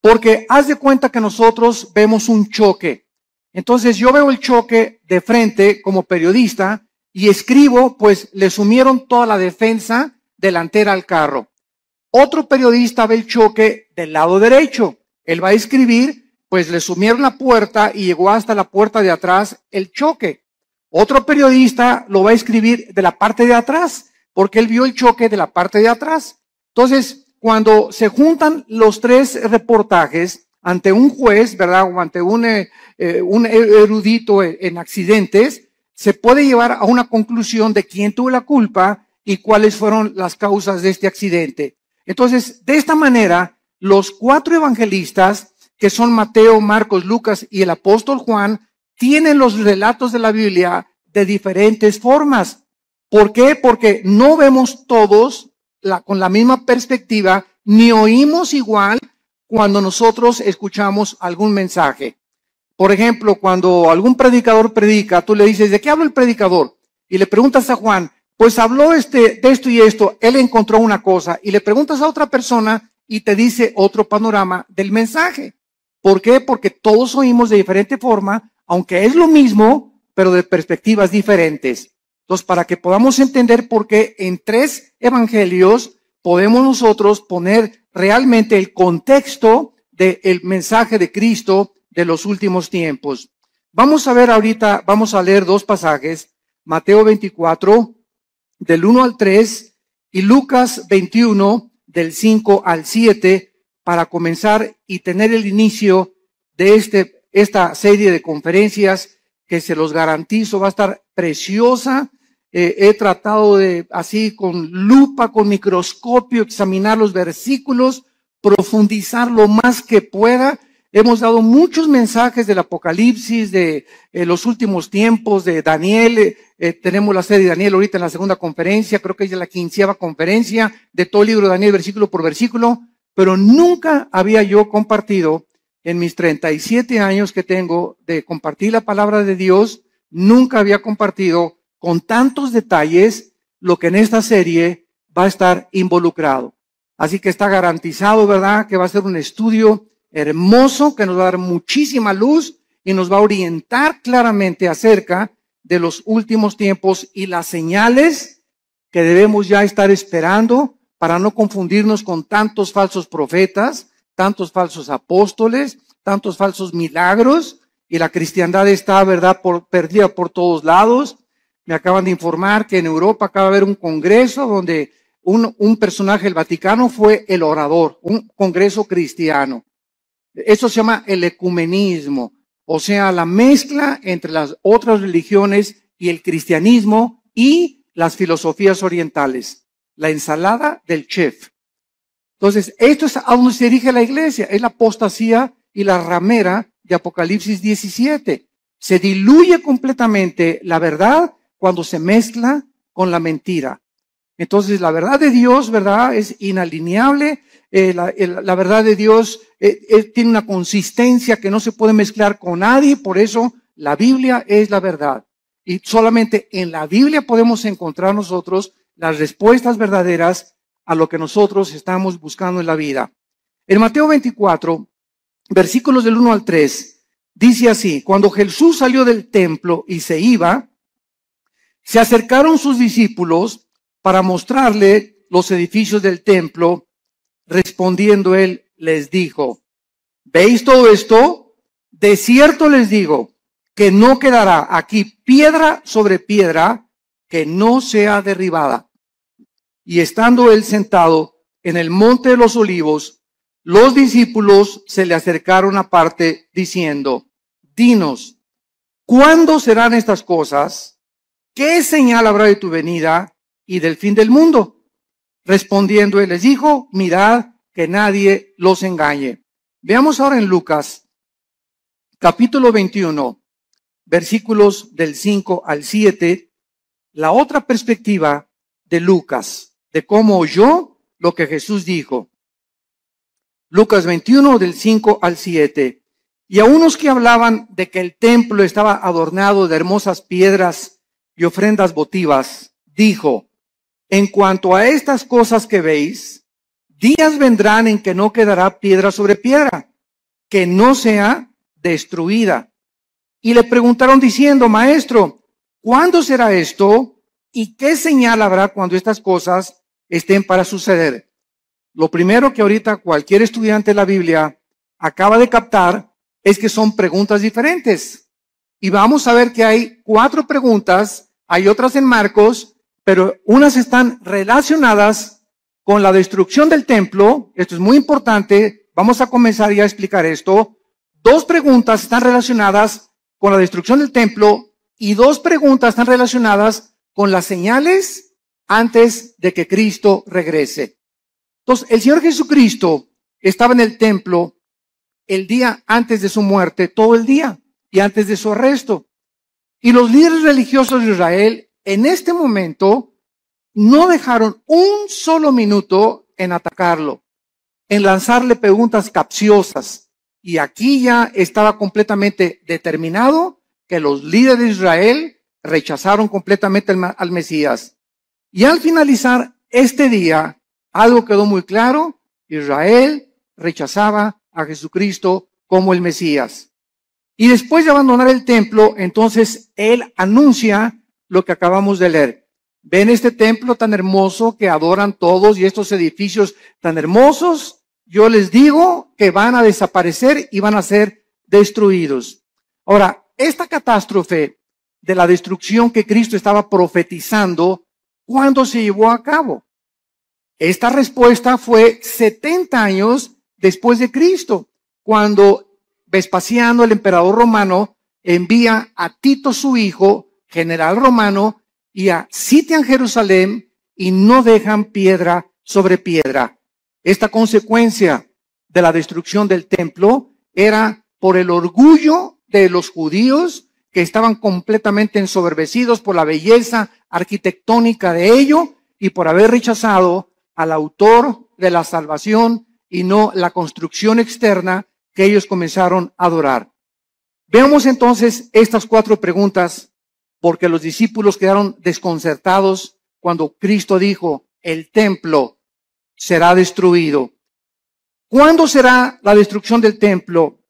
Porque haz de cuenta que nosotros vemos un choque. Entonces yo veo el choque de frente como periodista y escribo, pues le sumieron toda la defensa delantera al carro. Otro periodista ve el choque del lado derecho. Él va a escribir, pues le sumieron la puerta y llegó hasta la puerta de atrás el choque. Otro periodista lo va a escribir de la parte de atrás, porque él vio el choque de la parte de atrás. Entonces, cuando se juntan los tres reportajes ante un juez, ¿verdad? O ante un erudito en accidentes, se puede llevar a una conclusión de quién tuvo la culpa y cuáles fueron las causas de este accidente. Entonces, de esta manera, los cuatro evangelistas, que son Mateo, Marcos, Lucas y el apóstol Juan, tienen los relatos de la Biblia de diferentes formas. ¿Por qué? Porque no vemos todos con la misma perspectiva, ni oímos igual cuando nosotros escuchamos algún mensaje. Por ejemplo, cuando algún predicador predica, tú le dices, ¿de qué habla el predicador? Y le preguntas a Juan, pues habló de esto y esto, él encontró una cosa. Y le preguntas a otra persona y te dice otro panorama del mensaje. ¿Por qué? Porque todos oímos de diferente forma, aunque es lo mismo, pero de perspectivas diferentes. Entonces, para que podamos entender por qué en tres evangelios podemos nosotros poner realmente el contexto del mensaje de Cristo de los últimos tiempos. Vamos a ver ahorita, vamos a leer dos pasajes, Mateo 24, del 1 al 3, y Lucas 21, del 5 al 7, para comenzar y tener el inicio de esta serie de conferencias que se los garantizo va a estar preciosa. He tratado de, así con lupa, con microscopio, examinar los versículos, profundizar lo más que pueda. Hemos dado muchos mensajes del Apocalipsis, de los últimos tiempos, de Daniel. Tenemos la serie de Daniel ahorita en la segunda conferencia, creo que es la 15ª conferencia de todo el libro de Daniel, versículo por versículo. Pero nunca había yo compartido, en mis 37 años que tengo de compartir la palabra de Dios, nunca había compartido con tantos detalles lo que en esta serie va a estar involucrado. Así que está garantizado, ¿verdad?, que va a ser un estudio hermoso, que nos va a dar muchísima luz y nos va a orientar claramente acerca de los últimos tiempos y las señales que debemos ya estar esperando para no confundirnos con tantos falsos profetas, tantos falsos apóstoles, tantos falsos milagros, y la cristiandad está, ¿verdad?, perdida por todos lados. Me acaban de informar que en Europa acaba de haber un congreso donde un personaje del Vaticano fue el orador, un congreso cristiano. Eso se llama el ecumenismo, o sea, la mezcla entre las otras religiones y el cristianismo y las filosofías orientales. La ensalada del chef. Entonces, esto es a donde se dirige la iglesia, es la apostasía y la ramera de Apocalipsis 17. Se diluye completamente la verdad cuando se mezcla con la mentira. Entonces, la verdad de Dios, ¿verdad?, es inalineable. La verdad de Dios tiene una consistencia que no se puede mezclar con nadie, por eso la Biblia es la verdad. Y solamente en la Biblia podemos encontrar nosotros las respuestas verdaderas a lo que nosotros estamos buscando en la vida. En Mateo 24, versículos del 1 al 3, dice así: cuando Jesús salió del templo y se iba, se acercaron sus discípulos para mostrarle los edificios del templo. Respondiendo él, les dijo: ¿veis todo esto? De cierto les digo que no quedará aquí piedra sobre piedra que no sea derribada. Y estando él sentado en el monte de los olivos, los discípulos se le acercaron aparte diciendo: dinos, ¿cuándo serán estas cosas? ¿Qué señal habrá de tu venida y del fin del mundo? Respondiendo él les dijo: mirad que nadie los engañe. Veamos ahora en Lucas, capítulo 21, versículos del 5 al 7, la otra perspectiva de Lucas, de cómo oyó lo que Jesús dijo. Lucas 21, del 5 al 7. Y a unos que hablaban de que el templo estaba adornado de hermosas piedras y ofrendas votivas, dijo: en cuanto a estas cosas que veis, días vendrán en que no quedará piedra sobre piedra, que no sea destruida. Y le preguntaron diciendo, Maestro, ¿cuándo será esto? ¿Y qué señal habrá cuando estas cosas estén para suceder? Lo primero que ahorita cualquier estudiante de la Biblia acaba de captar es que son preguntas diferentes. Y vamos a ver que hay 4 preguntas, hay otras en Marcos, pero unas están relacionadas con la destrucción del templo. Esto es muy importante. Vamos a comenzar ya a explicar esto. 2 preguntas están relacionadas con la destrucción del templo y 2 preguntas están relacionadas con las señales antes de que Cristo regrese. Entonces, el Señor Jesucristo estaba en el templo el día antes de su muerte, todo el día, y antes de su arresto. Y los líderes religiosos de Israel, en este momento, no dejaron un solo minuto en atacarlo, en lanzarle preguntas capciosas. Y aquí ya estaba completamente determinado que los líderes de Israel rechazaron completamente al Mesías. Y al finalizar este día, algo quedó muy claro: Israel rechazaba a Jesucristo como el Mesías. Y después de abandonar el templo, entonces él anuncia lo que acabamos de leer. Ven este templo tan hermoso que adoran todos y estos edificios tan hermosos, yo les digo que van a desaparecer y van a ser destruidos. Ahora, esta catástrofe de la destrucción que Cristo estaba profetizando, ¿cuándo se llevó a cabo? Esta respuesta fue 70 años después de Cristo, cuando Vespasiano, el emperador romano, envía a Tito, su hijo, general romano, y sitian Jerusalén y no dejan piedra sobre piedra. Esta consecuencia de la destrucción del templo era por el orgullo de los judíos, que estaban completamente ensoberbecidos por la belleza arquitectónica de ello y por haber rechazado al autor de la salvación y no la construcción externa que ellos comenzaron a adorar. Veamos entonces estas 4 preguntas, porque los discípulos quedaron desconcertados cuando Cristo dijo, el templo será destruido. ¿Cuándo será la destrucción del templo?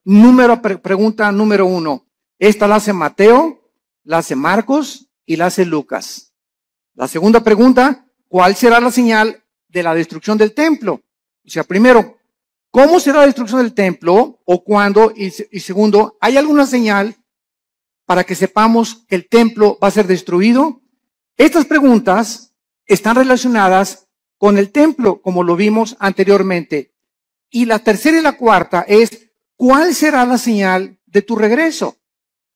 Pregunta número 1. Esta la hace Mateo, la hace Marcos y la hace Lucas. La segunda pregunta, ¿cuál será la señal de la destrucción del templo? O sea, primero, ¿cómo será la destrucción del templo o cuándo? Y segundo, ¿hay alguna señal para que sepamos que el templo va a ser destruido? Estas preguntas están relacionadas con el templo, como lo vimos anteriormente. Y la tercera y la cuarta es, ¿cuál será la señal de tu regreso?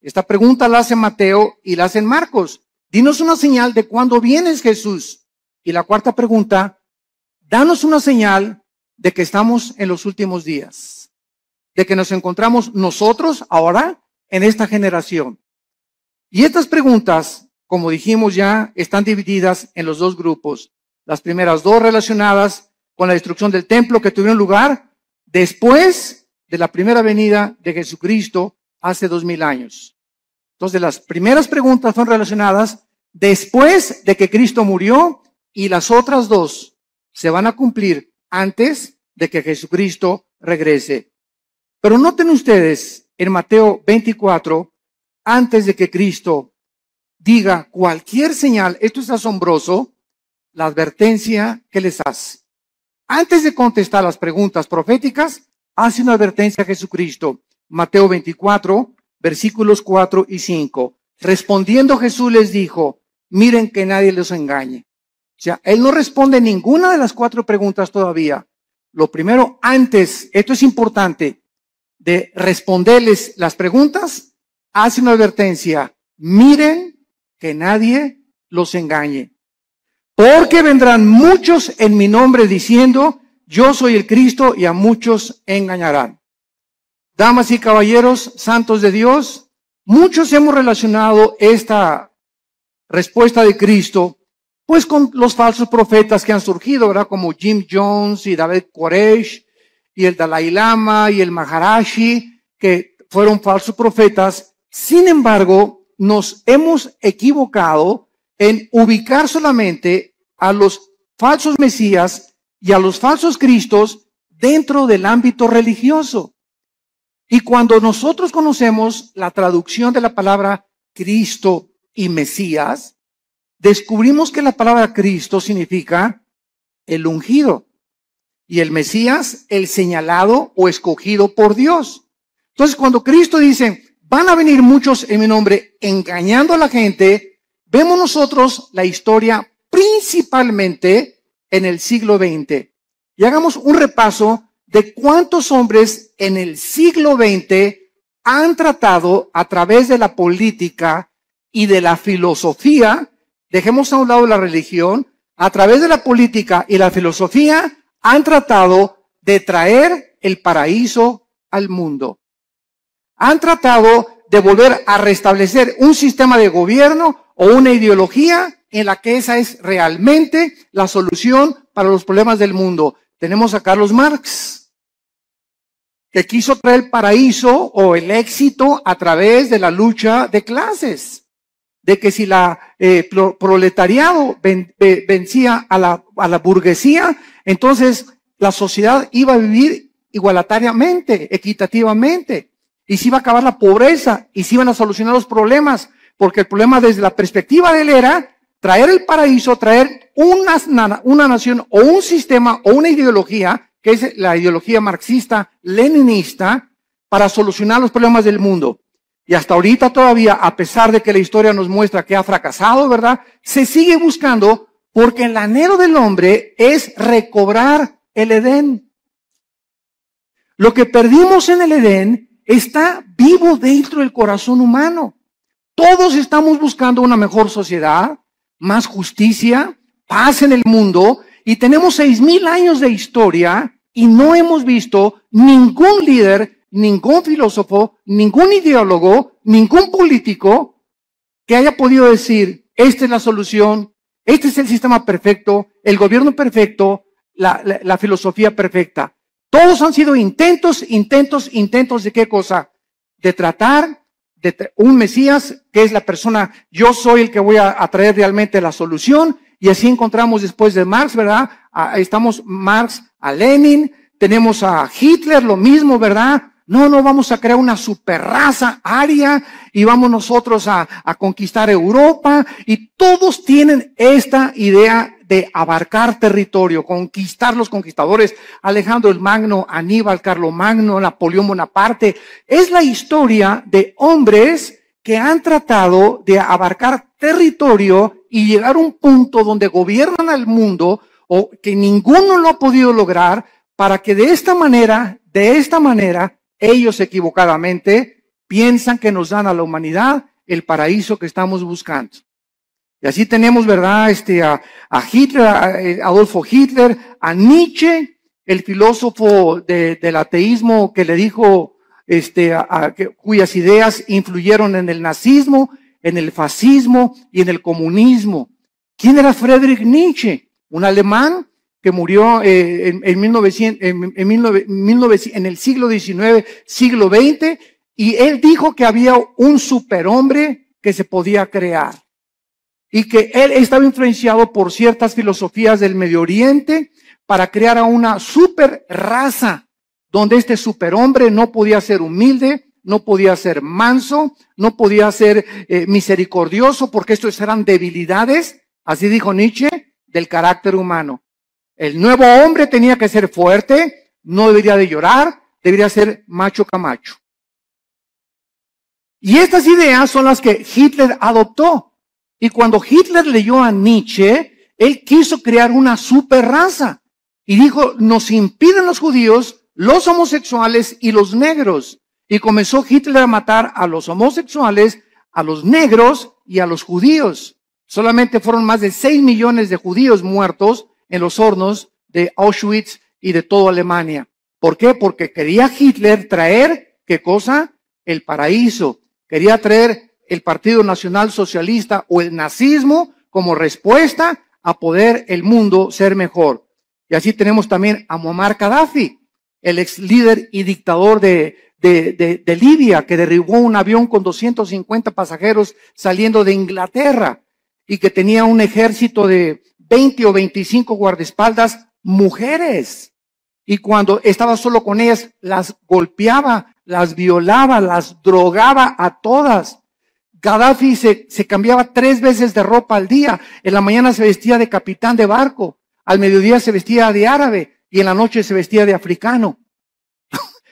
Esta pregunta la hace Mateo y la hace Marcos. Dinos una señal de cuándo vienes, Jesús. Y la cuarta pregunta, danos una señal de que estamos en los últimos días, de que nos encontramos nosotros ahora en esta generación. Y estas preguntas, como dijimos ya, están divididas en los 2 grupos. Las primeras 2 relacionadas con la destrucción del templo que tuvieron lugar después de la primera venida de Jesucristo hace 2000 años. Entonces, las primeras preguntas son relacionadas después de que Cristo murió y las otras 2 se van a cumplir antes de que Jesucristo regrese. Pero noten ustedes en Mateo 24, antes de que Cristo diga cualquier señal, esto es asombroso, la advertencia que les hace. Antes de contestar las preguntas proféticas, hace una advertencia a Jesucristo. Mateo 24, versículos 4 y 5. Respondiendo Jesús les dijo, miren que nadie los engañe. O sea, él no responde ninguna de las 4 preguntas todavía. Lo primero, antes, esto es importante, de responderles las preguntas, hace una advertencia. Miren que nadie los engañe. Porque vendrán muchos en mi nombre diciendo, yo soy el Cristo, y a muchos engañarán. Damas y caballeros, santos de Dios, muchos hemos relacionado esta respuesta de Cristo, pues con los falsos profetas que han surgido, ¿verdad? Como Jim Jones y David Koresh, y el Dalai Lama y el Maharashi, que fueron falsos profetas. Sin embargo, nos hemos equivocado en ubicar solamente a los falsos mesías y a los falsos cristos dentro del ámbito religioso. Y cuando nosotros conocemos la traducción de la palabra Cristo y Mesías, descubrimos que la palabra Cristo significa el ungido y el Mesías el señalado o escogido por Dios. Entonces, cuando Cristo dice, van a venir muchos en mi nombre engañando a la gente, vemos nosotros la historia principalmente en el siglo XX. Y hagamos un repaso de cuántos hombres en el siglo XX han tratado a través de la política y de la filosofía, dejemos a un lado la religión, a través de la política y la filosofía han tratado de traer el paraíso al mundo. Han tratado de volver a restablecer un sistema de gobierno o una ideología en la que esa es realmente la solución para los problemas del mundo. Tenemos a Carlos Marx, que quiso traer el paraíso o el éxito a través de la lucha de clases, de que si la proletariado vencía a la burguesía, entonces la sociedad iba a vivir igualitariamente, equitativamente, y se iba a acabar la pobreza, y se iban a solucionar los problemas, porque el problema desde la perspectiva de él era traer el paraíso, traer una nación o un sistema o una ideología, que es la ideología marxista-leninista, para solucionar los problemas del mundo. Y hasta ahorita todavía, a pesar de que la historia nos muestra que ha fracasado, ¿verdad? Se sigue buscando porque el anhelo del hombre es recobrar el Edén. Lo que perdimos en el Edén está vivo dentro del corazón humano. Todos estamos buscando una mejor sociedad, más justicia, paz en el mundo, y tenemos 6,000 años de historia y no hemos visto ningún líder, ningún filósofo, ningún ideólogo, ningún político que haya podido decir, esta es la solución, este es el sistema perfecto, el gobierno perfecto, la filosofía perfecta. Todos han sido intentos ¿de qué cosa? De tratar de un Mesías que es la persona, yo soy el que voy a traer realmente la solución, y así encontramos después de Marx, ¿verdad? Estamos Marx a Lenin, tenemos a Hitler, lo mismo, ¿verdad? No, vamos a crear una superraza aria y vamos nosotros a conquistar Europa, y todos tienen esta idea de abarcar territorio, conquistar los conquistadores, Alejandro el Magno, Aníbal, Carlomagno, Napoleón Bonaparte. Es la historia de hombres que han tratado de abarcar territorio y llegar a un punto donde gobiernan al mundo, o que ninguno lo ha podido lograr, para que de esta manera, ellos equivocadamente piensan que nos dan a la humanidad el paraíso que estamos buscando. Y así tenemos, ¿verdad? A Hitler, a Adolfo Hitler, a Nietzsche, el filósofo del ateísmo que le dijo, cuyas ideas influyeron en el nazismo, en el fascismo y en el comunismo. ¿Quién era Friedrich Nietzsche? Un alemán que murió en el siglo XIX, siglo XX, y él dijo que había un superhombre que se podía crear, y que él estaba influenciado por ciertas filosofías del Medio Oriente para crear a una super raza, donde este superhombre no podía ser humilde, no podía ser manso, no podía ser misericordioso, porque estos eran debilidades, así dijo Nietzsche, del carácter humano. El nuevo hombre tenía que ser fuerte, no debería de llorar, debería ser macho camacho. Y estas ideas son las que Hitler adoptó. Y cuando Hitler leyó a Nietzsche, él quiso crear una super raza. Y dijo, nos impiden los judíos, los homosexuales y los negros. Y comenzó Hitler a matar a los homosexuales, a los negros y a los judíos. Solamente fueron más de 6 millones de judíos muertos en los hornos de Auschwitz y de toda Alemania. ¿Por qué? Porque quería Hitler traer, ¿qué cosa? El paraíso. Quería traer el Partido Nacional Socialista o el nazismo como respuesta a poder el mundo ser mejor. Y así tenemos también a Muammar Gaddafi, el ex líder y dictador de Libia, que derribó un avión con 250 pasajeros saliendo de Inglaterra, y que tenía un ejército de 20 o 25 guardaespaldas mujeres. Y cuando estaba solo con ellas, las golpeaba, las violaba, las drogaba a todas. Gaddafi se cambiaba 3 veces de ropa al día. En la mañana se vestía de capitán de barco, al mediodía se vestía de árabe y en la noche se vestía de africano.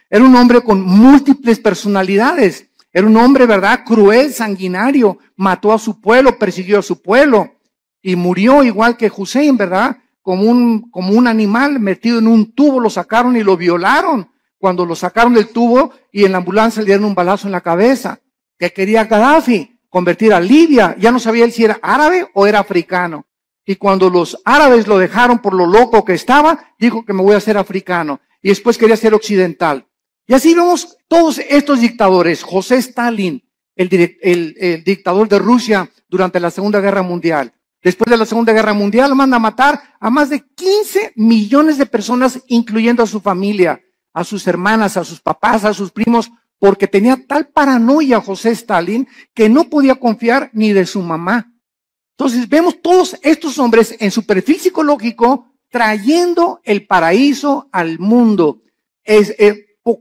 Era un hombre con múltiples personalidades. Era un hombre, ¿verdad?, cruel, sanguinario. Mató a su pueblo, persiguió a su pueblo y murió igual que Hussein, ¿verdad? Como un animal metido en un tubo, lo sacaron y lo violaron. Cuando lo sacaron del tubo y en la ambulancia le dieron un balazo en la cabeza. ¿Qué quería Gaddafi? Convertir a Libia. Ya no sabía él si era árabe o era africano. Y cuando los árabes lo dejaron por lo loco que estaba, dijo que me voy a hacer africano. Y después quería ser occidental. Y así vemos todos estos dictadores. José Stalin, el dictador de Rusia durante la Segunda Guerra Mundial. Después de la Segunda Guerra Mundial manda a matar a más de 15 millones de personas, incluyendo a su familia, a sus hermanas, a sus papás, a sus primos, porque tenía tal paranoia José Stalin que no podía confiar ni de su mamá. Entonces vemos todos estos hombres en su perfil psicológico trayendo el paraíso al mundo,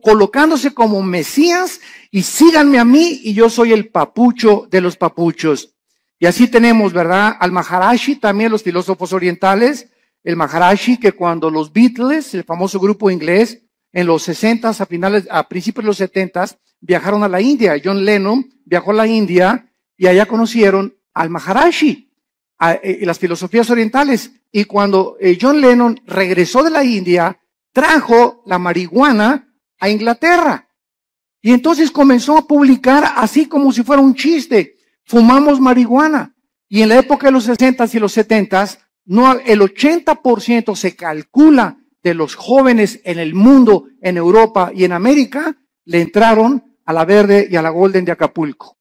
colocándose como Mesías y síganme a mí y yo soy el papucho de los papuchos. Y así tenemos, ¿verdad?, al Maharishi, también los filósofos orientales, el Maharishi que cuando los Beatles, el famoso grupo inglés, en los 60s, a principios de los 70s, viajaron a la India. John Lennon viajó a la India y allá conocieron al Maharishi, las filosofías orientales. Y cuando John Lennon regresó de la India, trajo la marihuana a Inglaterra. Y entonces comenzó a publicar así como si fuera un chiste. Fumamos marihuana. Y en la época de los 60s y los 70s, el 80% se calcula de los jóvenes en el mundo, en Europa y en América, le entraron a la Verde y a la Golden de Acapulco.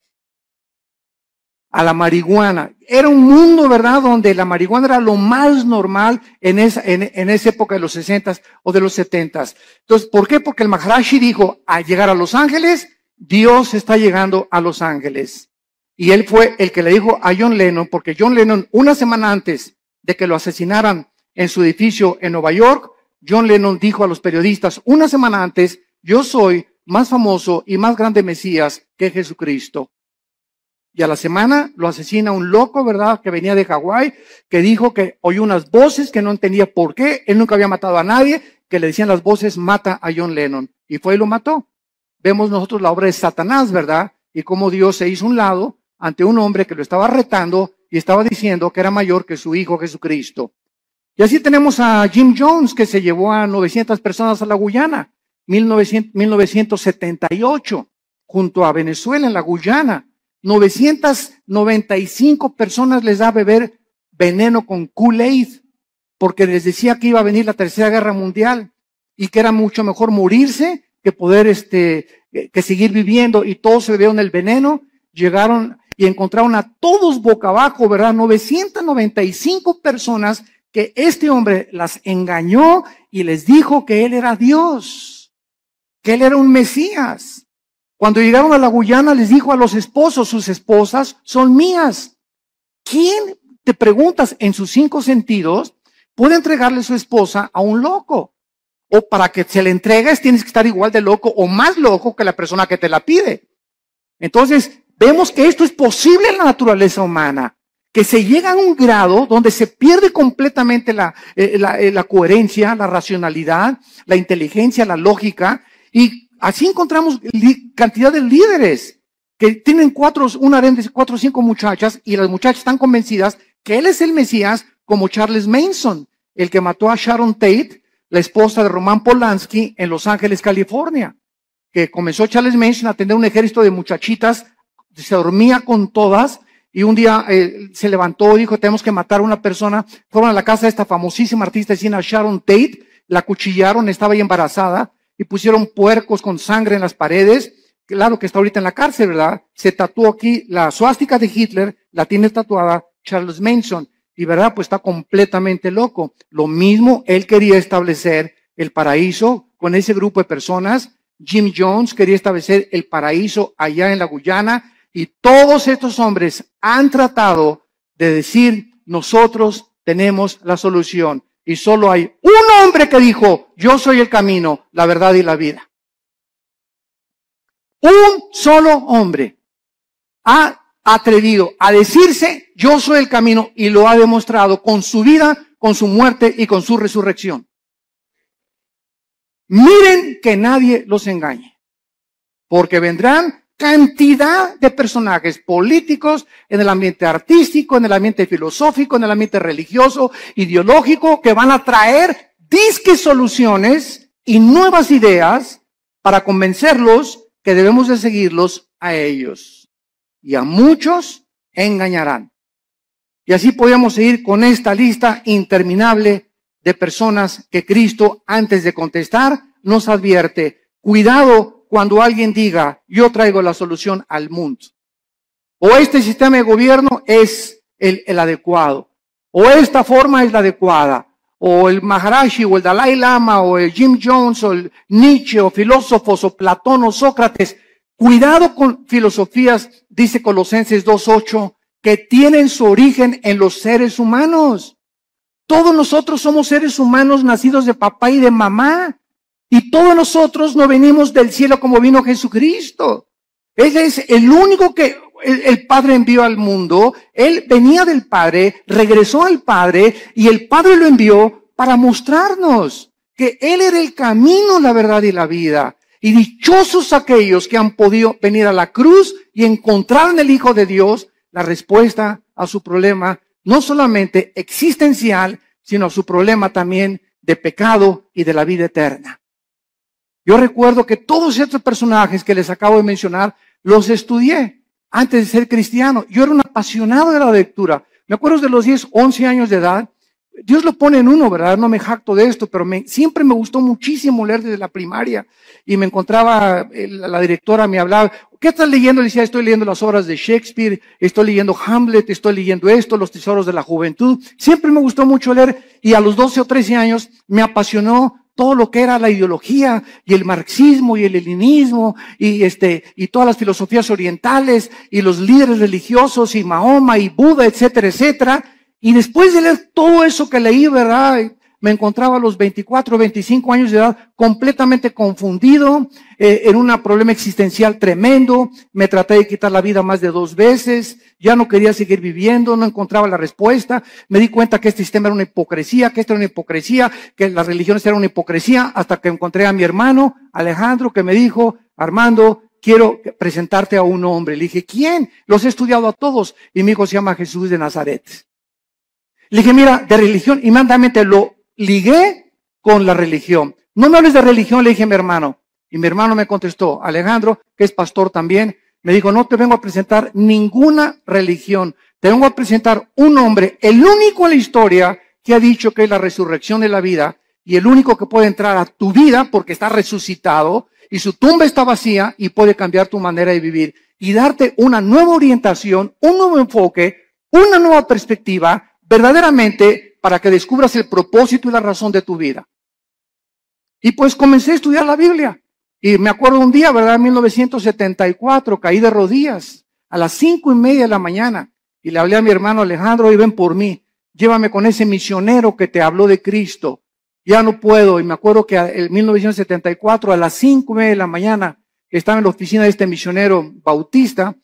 A la marihuana. Era un mundo, ¿verdad?, donde la marihuana era lo más normal en esa época de los 60s o de los 70s. Entonces, ¿por qué? Porque el Maharishi dijo, al llegar a Los Ángeles, Dios está llegando a Los Ángeles. Y él fue el que le dijo a John Lennon, porque John Lennon, una semana antes de que lo asesinaran en su edificio en Nueva York, John Lennon dijo a los periodistas, una semana antes, yo soy más famoso y más grande Mesías que Jesucristo. Y a la semana lo asesina un loco, ¿verdad?, que venía de Hawái, que dijo que oyó unas voces que no entendía por qué, él nunca había matado a nadie, que le decían las voces, mata a John Lennon. Y fue y lo mató. Vemos nosotros la obra de Satanás, ¿verdad? Y cómo Dios se hizo un lado ante un hombre que lo estaba retando y estaba diciendo que era mayor que su hijo Jesucristo. Y así tenemos a Jim Jones, que se llevó a 900 personas a la Guyana, 1978, junto a Venezuela en la Guyana. 995 personas les da a beber veneno con Kool-Aid, porque les decía que iba a venir la Tercera Guerra Mundial y que era mucho mejor morirse que poder que seguir viviendo, y todos se bebieron el veneno. Llegaron y encontraron a todos boca abajo, ¿verdad? 995 personas que este hombre las engañó y les dijo que él era Dios, que él era un Mesías. Cuando llegaron a la Guyana les dijo a los esposos, sus esposas son mías. ¿Quién, te preguntas, en sus 5 sentidos puede entregarle su esposa a un loco? O para que se le entregues tienes que estar igual de loco o más loco que la persona que te la pide. Entonces vemos que esto es posible en la naturaleza humana, que se llega a un grado donde se pierde completamente la coherencia, la racionalidad, la inteligencia, la lógica, y así encontramos cantidad de líderes que tienen un harén de 4 o 5 muchachas, y las muchachas están convencidas que él es el Mesías, como Charles Manson, el que mató a Sharon Tate, la esposa de Roman Polanski, en Los Ángeles, California, que comenzó Charles Manson a tener un ejército de muchachitas, se dormía con todas, y un día se levantó y dijo, tenemos que matar a una persona. Fueron a la casa de esta famosísima artista de cine, Sharon Tate, la acuchillaron, estaba ahí embarazada, y pusieron puercos con sangre en las paredes. Claro que está ahorita en la cárcel, ¿verdad? Se tatuó aquí la suástica de Hitler, la tiene tatuada Charles Manson, y ¿verdad? Pues está completamente loco. Lo mismo, él quería establecer el paraíso con ese grupo de personas. Jim Jones quería establecer el paraíso allá en la Guyana, y todos estos hombres han tratado de decir, nosotros tenemos la solución. Y solo hay un hombre que dijo, yo soy el camino, la verdad y la vida. Un solo hombre ha atrevido a decirse, yo soy el camino, y lo ha demostrado con su vida, con su muerte y con su resurrección. Miren que nadie los engañe, porque vendrán cantidad de personajes políticos en el ambiente artístico, en el ambiente filosófico, en el ambiente religioso, ideológico, que van a traer disque soluciones y nuevas ideas para convencerlos que debemos de seguirlos a ellos. Y a muchos engañarán. Y así podemos seguir con esta lista interminable de personas que Cristo, antes de contestar, nos advierte. Cuidado cuando alguien diga, yo traigo la solución al mundo. O este sistema de gobierno es el adecuado. O esta forma es la adecuada. O el Maharashi, o el Dalai Lama, o el Jim Jones, o el Nietzsche, o filósofos, o Platón, o Sócrates. Cuidado con filosofías, dice Colosenses 2:8, que tienen su origen en los seres humanos. Todos nosotros somos seres humanos nacidos de papá y de mamá. Y todos nosotros no venimos del cielo como vino Jesucristo. Él es el único que el Padre envió al mundo. Él venía del Padre, regresó al Padre y el Padre lo envió para mostrarnos que Él era el camino, la verdad y la vida. Y dichosos aquellos que han podido venir a la cruz y encontrar en el Hijo de Dios la respuesta a su problema, no solamente existencial, sino a su problema también de pecado y de la vida eterna. Yo recuerdo que todos estos personajes que les acabo de mencionar, los estudié antes de ser cristiano. Yo era un apasionado de la lectura. Me acuerdo de los 10, 11 años de edad. Dios lo pone en uno, ¿verdad? No me jacto de esto, pero siempre me gustó muchísimo leer desde la primaria. Y me encontraba, la directora me hablaba, ¿qué estás leyendo? Le decía, estoy leyendo las obras de Shakespeare, estoy leyendo Hamlet, estoy leyendo esto, Los tesoros de la juventud. Siempre me gustó mucho leer y a los 12 o 13 años me apasionó todo lo que era la ideología y el marxismo y el leninismo y todas las filosofías orientales y los líderes religiosos y Mahoma y Buda, etcétera, etcétera. Y después de leer todo eso que leí, ¿verdad? Me encontraba a los 24, 25 años de edad completamente confundido, en un problema existencial tremendo. Me traté de quitar la vida más de 2 veces, ya no quería seguir viviendo, no encontraba la respuesta. Me di cuenta que este sistema era una hipocresía, que esta era una hipocresía, que las religiones eran una hipocresía, hasta que encontré a mi hermano Alejandro, que me dijo, Armando, quiero presentarte a un hombre. Le dije, ¿quién? Los he estudiado a todos. Y mi hijo se llama Jesús de Nazaret. Le dije, mira, de religión, inmediatamente lo ligué con la religión. No me hables de religión, le dije a mi hermano. Y mi hermano me contestó, Alejandro, que es pastor también, me dijo, no te vengo a presentar ninguna religión. Te vengo a presentar un hombre, el único en la historia que ha dicho que es la resurrección de la vida y el único que puede entrar a tu vida porque está resucitado y su tumba está vacía y puede cambiar tu manera de vivir y darte una nueva orientación, un nuevo enfoque, una nueva perspectiva, verdaderamente para que descubras el propósito y la razón de tu vida. Y pues comencé a estudiar la Biblia. Y me acuerdo un día, ¿verdad? En 1974, caí de rodillas a las 5:30 de la mañana. Y le hablé a mi hermano Alejandro, y ven por mí. Llévame con ese misionero que te habló de Cristo. Ya no puedo. Y me acuerdo que en 1974, a las 5:30 de la mañana, estaba en la oficina de este misionero bautista,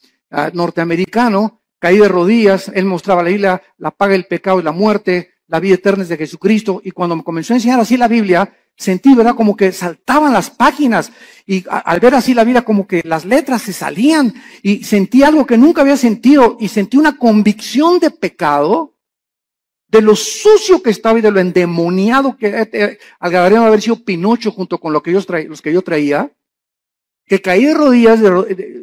norteamericano. Caí de rodillas, él mostraba la Biblia, la paga del pecado y la muerte, la vida eterna es de Jesucristo. Y cuando me comenzó a enseñar así la Biblia, sentí, ¿verdad? Como que saltaban las páginas. Y al ver así la Biblia, como que las letras se salían. Y sentí algo que nunca había sentido. Y sentí una convicción de pecado, de lo sucio que estaba y de lo endemoniado que al haber sido Pinocho junto con los que yo traía. Que caí de rodillas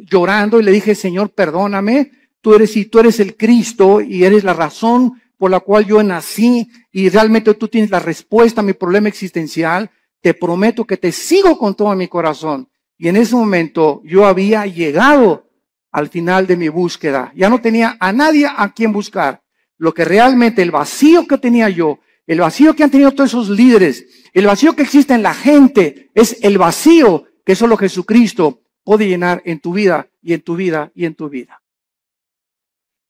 llorando y le dije, Señor, perdóname. Tú eres el Cristo y eres la razón por la cual yo nací y realmente tú tienes la respuesta a mi problema existencial. Te prometo que te sigo con todo mi corazón. Y en ese momento yo había llegado al final de mi búsqueda. Ya no tenía a nadie a quien buscar. Lo que realmente el vacío que tenía yo, el vacío que han tenido todos esos líderes, el vacío que existe en la gente, es el vacío que solo Jesucristo puede llenar en tu vida y en tu vida y en tu vida.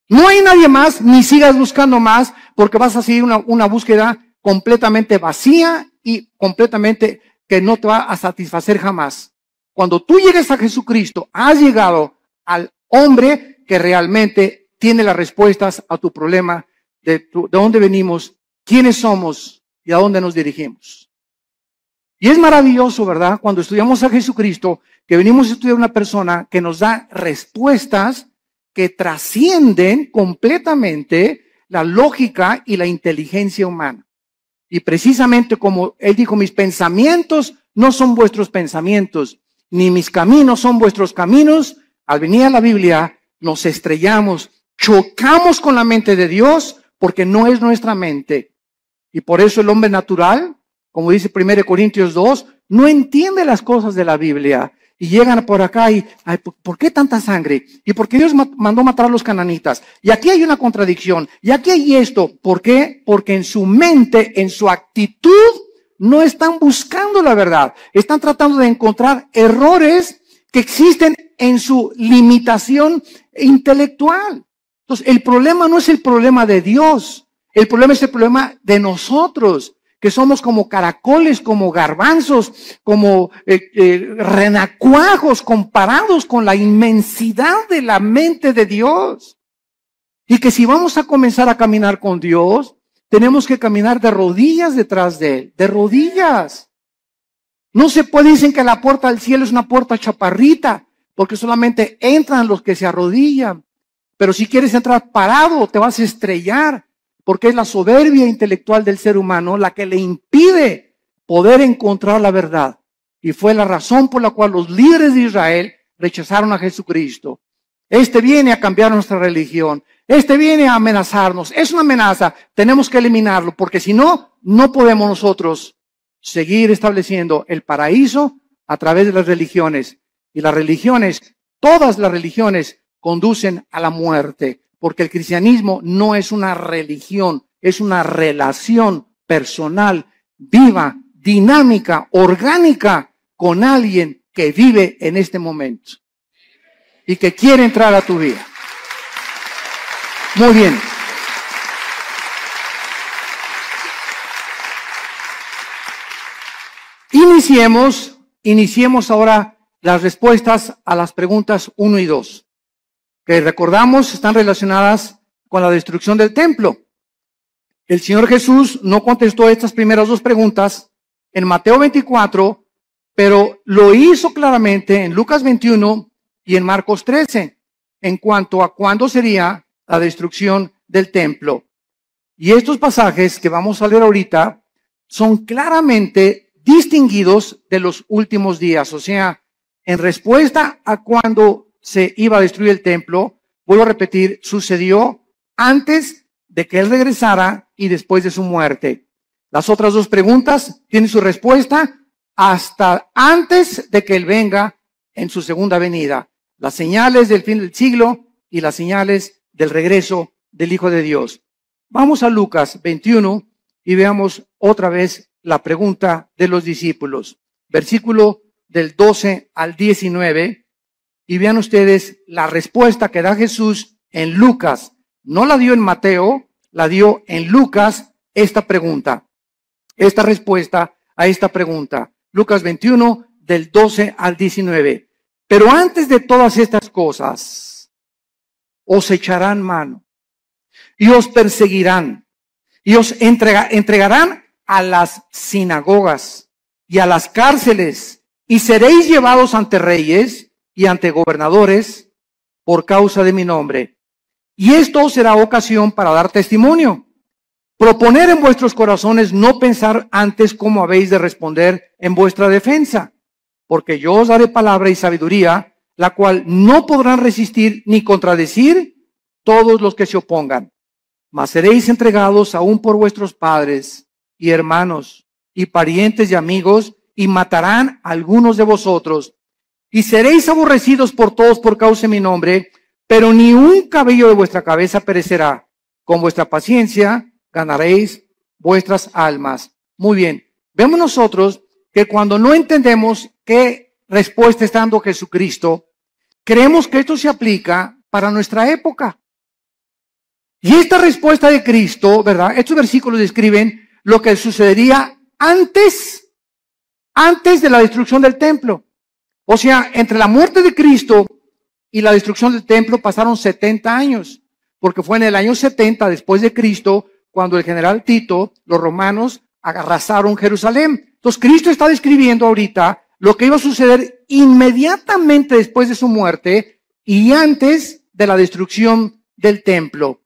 No hay nadie más, ni sigas buscando más, porque vas a seguir una búsqueda completamente vacía y completamente que no te va a satisfacer jamás. Cuando tú llegues a Jesucristo, has llegado al hombre que realmente tiene las respuestas a tu problema de dónde venimos, quiénes somos y a dónde nos dirigimos. Y es maravilloso, ¿verdad? Cuando estudiamos a Jesucristo, que venimos a estudiar una persona que nos da respuestas que trascienden completamente la lógica y la inteligencia humana. Y precisamente como él dijo, mis pensamientos no son vuestros pensamientos, ni mis caminos son vuestros caminos. Al venir a la Biblia, nos estrellamos, chocamos con la mente de Dios, porque no es nuestra mente. Y por eso el hombre natural, como dice 1 Corintios 2, no entiende las cosas de la Biblia. Y llegan por acá y, ay, ¿por qué tanta sangre? ¿Y por qué Dios mandó matar a los cananitas? Y aquí hay una contradicción. Y aquí hay esto. ¿Por qué? Porque en su mente, en su actitud, no están buscando la verdad. Están tratando de encontrar errores que existen en su limitación intelectual. Entonces, el problema no es el problema de Dios. El problema es el problema de nosotros, que somos como caracoles, como garbanzos, como renacuajos comparados con la inmensidad de la mente de Dios. Y que si vamos a comenzar a caminar con Dios, tenemos que caminar de rodillas detrás de Él, de rodillas. No se puede, dicen que la puerta al cielo es una puerta chaparrita, porque solamente entran los que se arrodillan. Pero si quieres entrar parado, te vas a estrellar, porque es la soberbia intelectual del ser humano la que le impide poder encontrar la verdad. Y fue la razón por la cual los líderes de Israel rechazaron a Jesucristo. Este viene a cambiar nuestra religión. Este viene a amenazarnos. Es una amenaza. Tenemos que eliminarlo, porque si no, no podemos nosotros seguir estableciendo el paraíso a través de las religiones. Y las religiones, todas las religiones, conducen a la muerte. Porque el cristianismo no es una religión, es una relación personal, viva, dinámica, orgánica, con alguien que vive en este momento y que quiere entrar a tu vida. Muy bien. Iniciemos ahora las respuestas a las preguntas 1 y 2. Que recordamos están relacionadas con la destrucción del templo. El Señor Jesús no contestó estas primeras dos preguntas en Mateo 24, pero lo hizo claramente en Lucas 21 y en Marcos 13, en cuanto a cuándo sería la destrucción del templo. Y estos pasajes que vamos a leer ahorita son claramente distinguidos de los últimos días, o sea, en respuesta a cuándo se iba a destruir el templo, vuelvo a repetir, sucedió antes de que Él regresara y después de su muerte. Las otras dos preguntas tienen su respuesta hasta antes de que Él venga en su segunda venida. Las señales del fin del siglo y las señales del regreso del Hijo de Dios. Vamos a Lucas 21 y veamos otra vez la pregunta de los discípulos. Versículo del 12 al 19. Y vean ustedes la respuesta que da Jesús en Lucas. No la dio en Mateo, la dio en Lucas esta pregunta. Esta respuesta a esta pregunta. Lucas 21 del 12 al 19. Pero antes de todas estas cosas, os echarán mano y os perseguirán y os entregarán a las sinagogas y a las cárceles y seréis llevados ante reyes y ante gobernadores por causa de mi nombre. Y esto será ocasión para dar testimonio. Proponer en vuestros corazones no pensar antes cómo habéis de responder en vuestra defensa, porque yo os daré palabra y sabiduría, la cual no podrán resistir ni contradecir todos los que se opongan. Mas seréis entregados aún por vuestros padres y hermanos y parientes y amigos, y matarán a algunos de vosotros. Y seréis aborrecidos por todos por causa de mi nombre, pero ni un cabello de vuestra cabeza perecerá. Con vuestra paciencia ganaréis vuestras almas. Muy bien. Vemos nosotros que cuando no entendemos qué respuesta está dando Jesucristo, creemos que esto se aplica para nuestra época. Y esta respuesta de Cristo, ¿verdad? Estos versículos describen lo que sucedería antes de la destrucción del templo. O sea, entre la muerte de Cristo y la destrucción del templo pasaron 70 años, porque fue en el año 70 después de Cristo cuando el general Tito, los romanos, arrasaron Jerusalén. Entonces Cristo está describiendo ahorita lo que iba a suceder inmediatamente después de su muerte y antes de la destrucción del templo.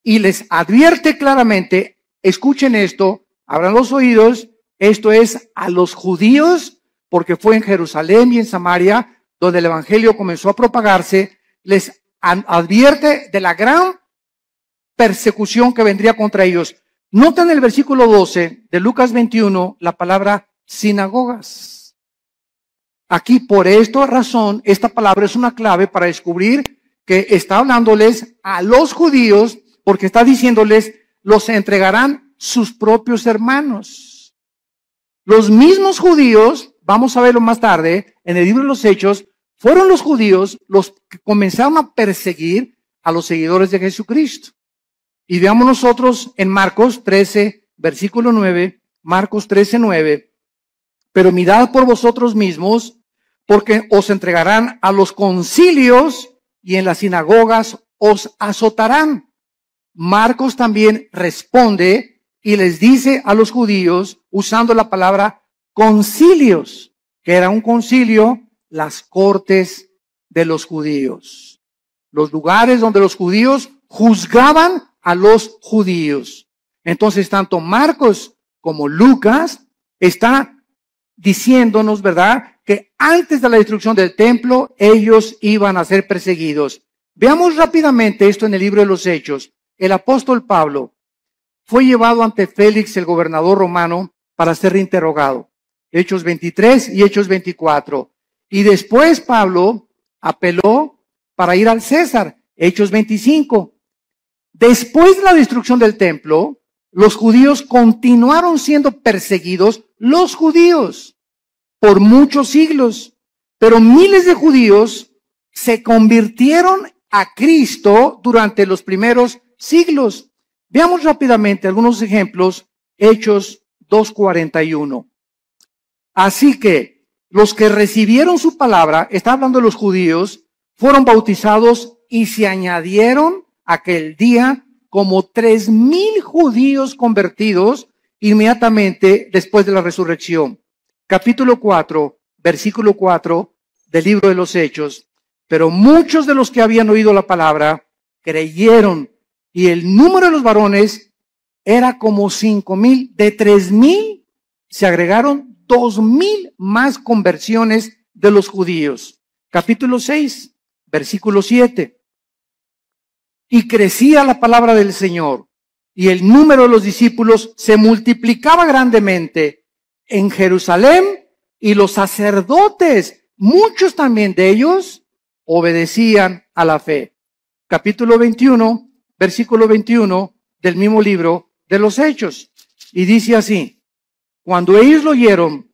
Y les advierte claramente, escuchen esto, abran los oídos, esto es a los judíos, porque fue en Jerusalén y en Samaria donde el evangelio comenzó a propagarse, les advierte de la gran persecución que vendría contra ellos. Nota en el versículo 12 de Lucas 21 la palabra sinagogas. Aquí por esta razón, esta palabra es una clave para descubrir que está hablándoles a los judíos, porque está diciéndoles, los entregarán sus propios hermanos. Los mismos judíos, vamos a verlo más tarde, en el libro de los Hechos, fueron los judíos los que comenzaron a perseguir a los seguidores de Jesucristo. Y veamos nosotros en Marcos 13, versículo 9, Marcos 13, 9. Pero mirad por vosotros mismos, porque os entregarán a los concilios y en las sinagogas os azotarán. Marcos también responde y les dice a los judíos, usando la palabra concilios, que era un concilio, las cortes de los judíos. Los lugares donde los judíos juzgaban a los judíos. Entonces, tanto Marcos como Lucas está diciéndonos, ¿verdad?, que antes de la destrucción del templo, ellos iban a ser perseguidos. Veamos rápidamente esto en el libro de los Hechos. El apóstol Pablo fue llevado ante Félix, el gobernador romano, para ser interrogado. Hechos 23 y Hechos 24. Y después Pablo apeló para ir al César. Hechos 25. Después de la destrucción del templo, los judíos continuaron siendo perseguidos, los judíos, por muchos siglos. Pero miles de judíos se convirtieron a Cristo durante los primeros siglos. Veamos rápidamente algunos ejemplos. Hechos 2:41. Así que los que recibieron su palabra, está hablando de los judíos, fueron bautizados y se añadieron aquel día como 3,000 judíos convertidos inmediatamente después de la resurrección. Capítulo 4, versículo 4 del libro de los Hechos. Pero muchos de los que habían oído la palabra creyeron y el número de los varones era como 5,000. De 3,000 se agregaron 2,000 más conversiones de los judíos. Capítulo 6, versículo 7. Y crecía la palabra del Señor, y el número de los discípulos se multiplicaba grandemente en Jerusalén, y los sacerdotes, muchos también de ellos, obedecían a la fe. Capítulo 21, versículo 21 del mismo libro de los Hechos. Y dice así: cuando ellos lo oyeron,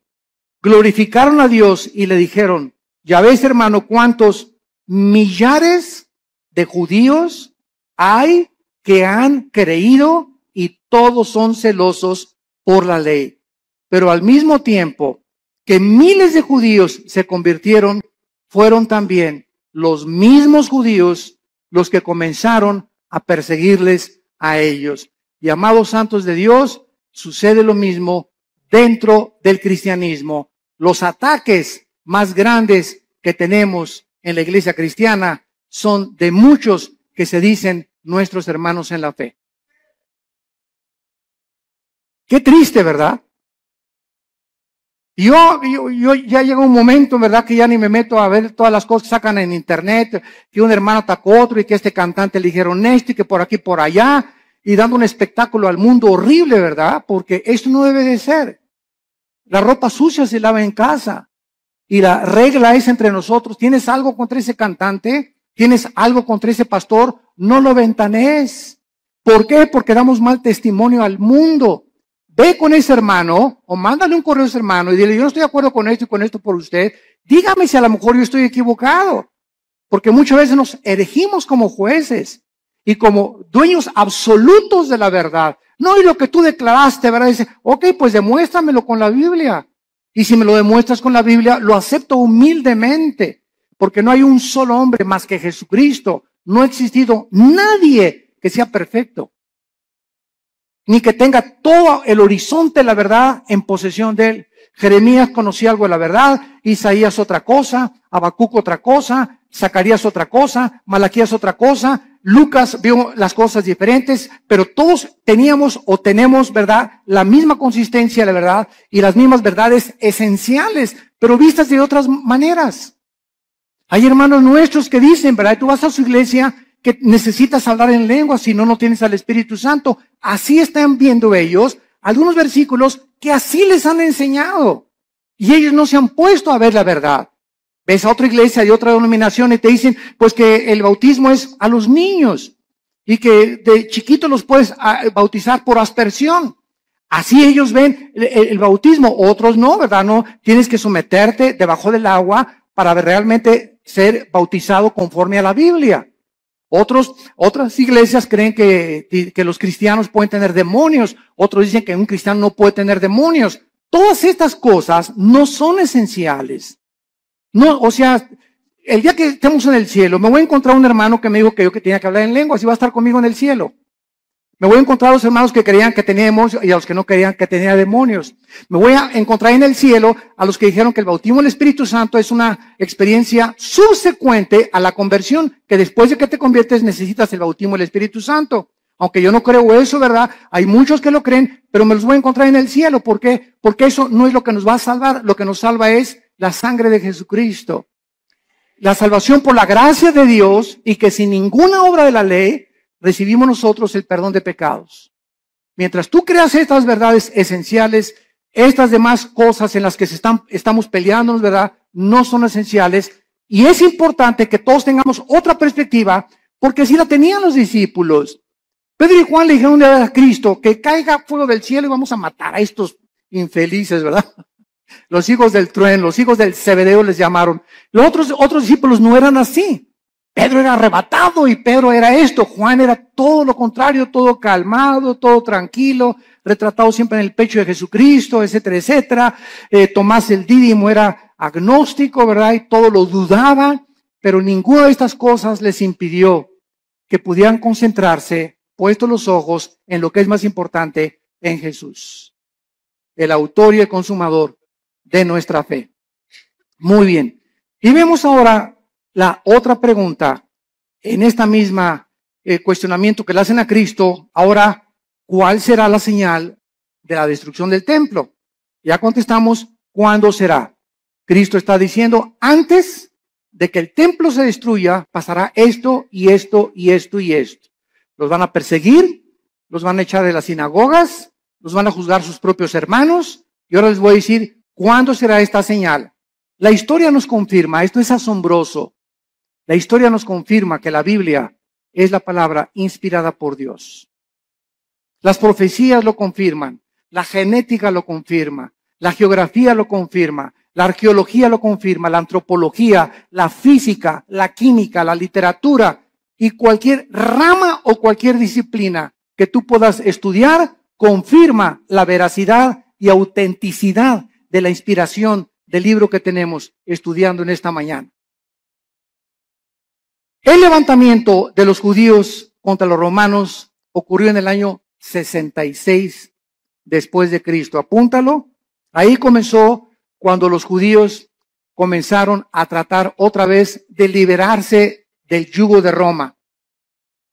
glorificaron a Dios y le dijeron, ya ves, hermano, cuántos millares de judíos hay que han creído y todos son celosos por la ley. Pero al mismo tiempo que miles de judíos se convirtieron, fueron también los mismos judíos los que comenzaron a perseguirles a ellos. Y amados santos de Dios, sucede lo mismo dentro del cristianismo. Los ataques más grandes que tenemos en la iglesia cristiana son de muchos que se dicen nuestros hermanos en la fe. Qué triste, ¿verdad? Yo ya llega un momento, ¿verdad?, que ya ni me meto a ver todas las cosas que sacan en internet, que un hermano atacó a otro y que este cantante le dijeron esto y que por aquí, por allá, y dando un espectáculo al mundo horrible, ¿verdad? Porque esto no debe de ser. La ropa sucia se lava en casa. Y la regla es entre nosotros: ¿tienes algo contra ese cantante? ¿Tienes algo contra ese pastor? No lo ventanees. ¿Por qué? Porque damos mal testimonio al mundo. Ve con ese hermano o mándale un correo a ese hermano y dile: yo no estoy de acuerdo con esto y con esto por usted. Dígame si a lo mejor yo estoy equivocado. Porque muchas veces nos erigimos como jueces. y como dueños absolutos de la verdad. No, y lo que tú declaraste, ¿verdad? Dice, ok, pues demuéstramelo con la Biblia. Y si me lo demuestras con la Biblia, lo acepto humildemente, porque no hay un solo hombre más que Jesucristo. No ha existido nadie que sea perfecto, ni que tenga todo el horizonte de la verdad en posesión de él. Jeremías conocía algo de la verdad, Isaías otra cosa, Habacuc otra cosa, Zacarías otra cosa, Malaquías otra cosa, Lucas vio las cosas diferentes, pero todos teníamos o tenemos, ¿verdad?, la misma consistencia de la verdad y las mismas verdades esenciales, pero vistas de otras maneras. Hay hermanos nuestros que dicen, ¿verdad?, tú vas a su iglesia que necesitas hablar en lengua, si no, no tienes al Espíritu Santo. Así están viendo ellos algunos versículos que así les han enseñado. Y ellos no se han puesto a ver la verdad. Ves a otra iglesia de otra denominación y te dicen, pues que el bautismo es a los niños y que de chiquitos los puedes bautizar por aspersión. Así ellos ven el bautismo. Otros no, ¿verdad? No, tienes que someterte debajo del agua para realmente ser bautizado conforme a la Biblia. Otras iglesias creen que los cristianos pueden tener demonios. Otros dicen que un cristiano no puede tener demonios. Todas estas cosas no son esenciales. No, o sea, el día que estemos en el cielo, me voy a encontrar un hermano que me dijo que yo que tenía que hablar en lenguas y va a estar conmigo en el cielo. Me voy a encontrar a los hermanos que creían que tenía demonios y a los que no creían que tenía demonios. Me voy a encontrar en el cielo a los que dijeron que el bautismo del Espíritu Santo es una experiencia subsecuente a la conversión, que después de que te conviertes necesitas el bautismo del Espíritu Santo. Aunque yo no creo eso, ¿verdad? Hay muchos que lo creen, pero me los voy a encontrar en el cielo. ¿Por qué? Porque eso no es lo que nos va a salvar. Lo que nos salva es la sangre de Jesucristo. La salvación por la gracia de Dios y que sin ninguna obra de la ley recibimos nosotros el perdón de pecados. Mientras tú creas estas verdades esenciales, estas demás cosas en las que estamos peleándonos, ¿verdad?, no son esenciales. Y es importante que todos tengamos otra perspectiva, porque así la tenían los discípulos. Pedro y Juan le dijeron un día a Cristo que caiga fuego del cielo y vamos a matar a estos infelices, ¿verdad? Los hijos del trueno, los hijos del Zebedeo les llamaron. Los otros discípulos no eran así. Pedro era arrebatado y Pedro era esto. Juan era todo lo contrario, todo calmado, todo tranquilo, retratado siempre en el pecho de Jesucristo, etcétera, etcétera. Tomás el Dídimo era agnóstico, ¿verdad? Y todo lo dudaba, pero ninguna de estas cosas les impidió que pudieran concentrarse, puestos los ojos en lo que es más importante, en Jesús, el autor y el consumador de nuestra fe. Muy bien. Y vemos ahora la otra pregunta en esta misma cuestionamiento que le hacen a Cristo. Ahora, ¿cuál será la señal de la destrucción del templo? Ya contestamos, ¿cuándo será? Cristo está diciendo, antes de que el templo se destruya, pasará esto y esto y esto y esto. Los van a perseguir, los van a echar de las sinagogas, los van a juzgar sus propios hermanos. Y ahora les voy a decir, ¿cuándo será esta señal? La historia nos confirma, esto es asombroso. La historia nos confirma que la Biblia es la palabra inspirada por Dios. Las profecías lo confirman, la genética lo confirma, la geografía lo confirma, la arqueología lo confirma, la antropología, la física, la química, la literatura y cualquier rama o cualquier disciplina que tú puedas estudiar confirma la veracidad y autenticidad de la inspiración del libro que tenemos estudiando en esta mañana. El levantamiento de los judíos contra los romanos ocurrió en el año 66 después de Cristo. Apúntalo. Ahí comenzó cuando los judíos comenzaron a tratar otra vez de liberarse del yugo de Roma.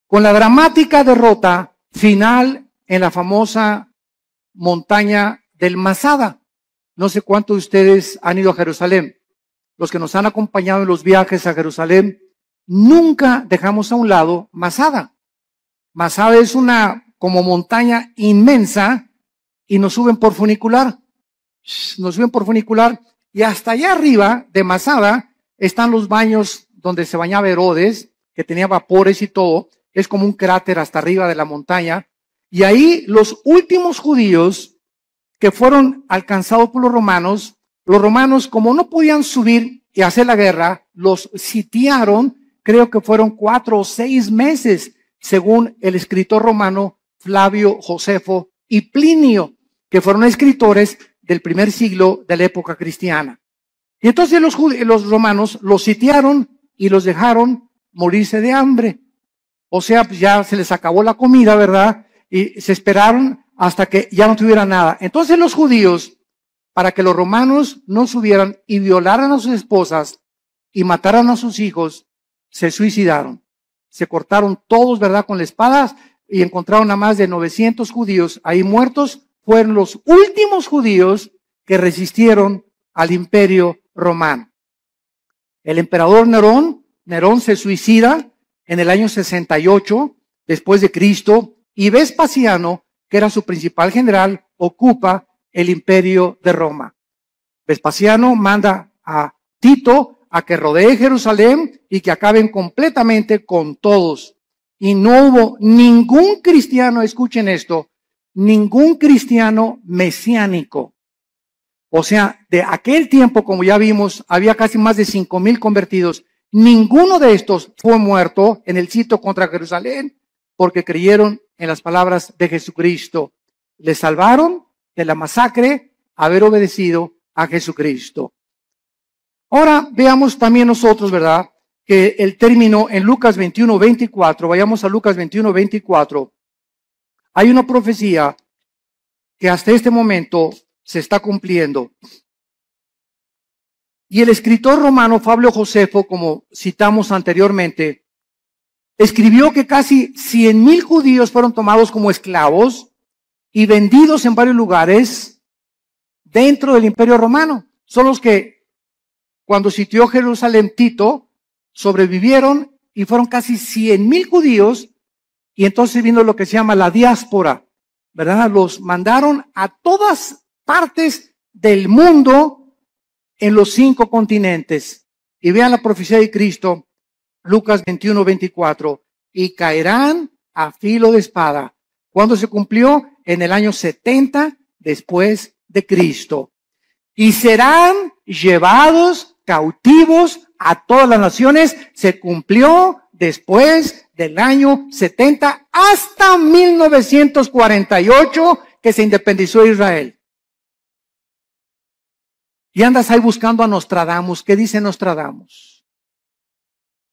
Con la dramática derrota final en la famosa montaña del Masada. No sé cuántos de ustedes han ido a Jerusalén. Los que nos han acompañado en los viajes a Jerusalén, nunca dejamos a un lado Masada. Masada es una como montaña inmensa y nos suben por funicular. Nos suben por funicular y hasta allá arriba de Masada están los baños donde se bañaba Herodes, que tenía vapores y todo. Es como un cráter hasta arriba de la montaña. Y ahí los últimos judíos que fueron alcanzados por los romanos como no podían subir y hacer la guerra, los sitiaron. Creo que fueron 4 o 6 meses según el escritor romano Flavio Josefo y Plinio, que fueron escritores del primer siglo de la época cristiana. Y entonces los romanos los sitiaron y los dejaron morirse de hambre. O sea, pues ya se les acabó la comida, ¿verdad? Y se esperaron hasta que ya no tuvieran nada. Entonces los judíos, para que los romanos no subieran y violaran a sus esposas y mataran a sus hijos, se suicidaron. Se cortaron todos, ¿verdad?, con la espada, y encontraron a más de 900 judíos ahí muertos. Fueron los últimos judíos que resistieron al imperio romano. El emperador Nerón se suicida en el año 68 después de Cristo, y Vespasiano, que era su principal general, ocupa el imperio de Roma. Vespasiano manda a Tito a que rodee Jerusalén y que acaben completamente con todos. Y no hubo ningún cristiano, escuchen esto, ningún cristiano mesiánico. O sea, de aquel tiempo, como ya vimos, había casi más de 5,000 convertidos. Ninguno de estos fue muerto en el sitio contra Jerusalén porque creyeron en las palabras de Jesucristo. Les salvaron de la masacre haber obedecido a Jesucristo. Ahora veamos también nosotros, ¿verdad?, que el término en Lucas 21:24, vayamos a Lucas 21:24, hay una profecía que hasta este momento se está cumpliendo. Y el escritor romano Flavio Josefo, como citamos anteriormente, escribió que casi 100,000 judíos fueron tomados como esclavos y vendidos en varios lugares dentro del imperio romano. Son los que, cuando sitió Jerusalén Tito, sobrevivieron, y fueron casi 100,000 judíos, y entonces vino lo que se llama la diáspora, ¿verdad? Los mandaron a todas partes del mundo en los 5 continentes. Y vean la profecía de Cristo, Lucas 21:24, y caerán a filo de espada. ¿Cuándo se cumplió? En el año 70 después de Cristo. Y serán llevados cautivos a todas las naciones. Se cumplió después del año 70 hasta 1948, que se independizó Israel. Y andas ahí buscando a Nostradamus. ¿Qué dice Nostradamus?